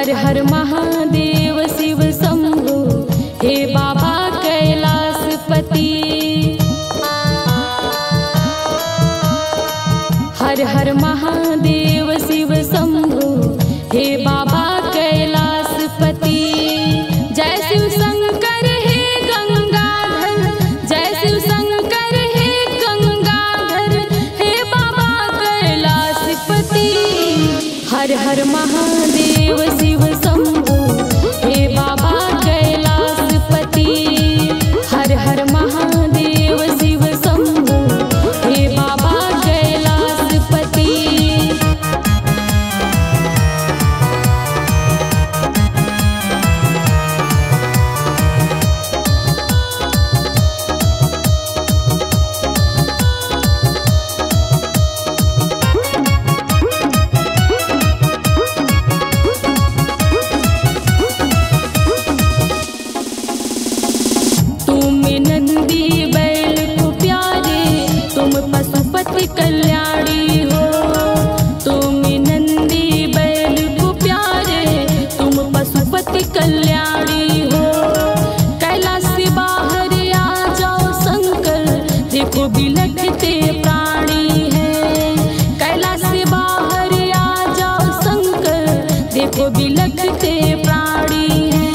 हर हर महादेव शिव शंभु हे बाबा कैलाशपति। हर हर महादेव शिव शंभु हे बाबा कैलाशपति। जय शिव शंकर हे गंगाधर, जय शिव शंकर हे गंगाधर हे बाबा कैलाशपति। हर हर महादेव शिव शंभु हे बाबा कैलाशपति। हर हर महादेव शिव शंभु हे बाबा कैलाशपति। पशुपति कल्याणी हो, तुम नंदी बैल को प्यारे, तुम पशुपति कल्याणी हो। कैलाश से बाहर आ जाओ शंकर, देखो बिलखते प्राणी है। कैलाश से बाहर आ जाओ शंकर, देखो बिलखते प्राणी है।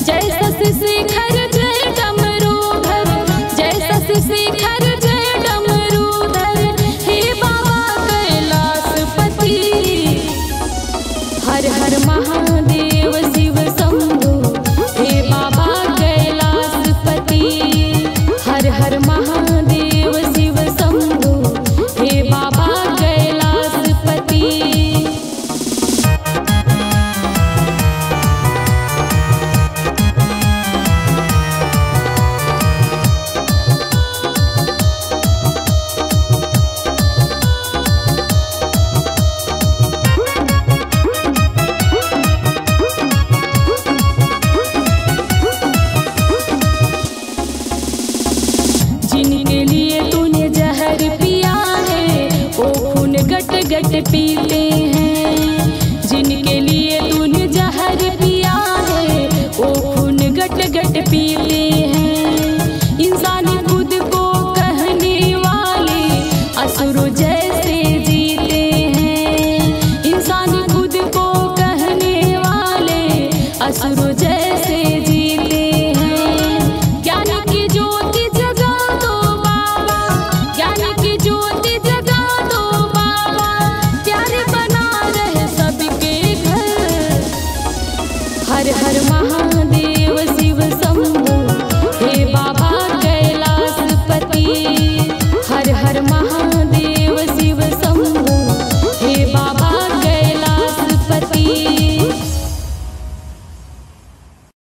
जय शशि शेखर जय डमरूधर, जय शशि शेखर हर हर महादेव शिव शंभु हे बाबा कैलाशपति। हर हर महादेव शिव शंभु हे बाबा कैलाशपति। जिनके लिए तूने जहर पिया है वो खून गट गट पीते हैं। जिनके लिए तूने जहर पिया है वो खून गट गट पीते हैं। इंसान खुद को कहने वाले असुर जैसे जीते हैं। इंसान खुद को कहने वाले असुर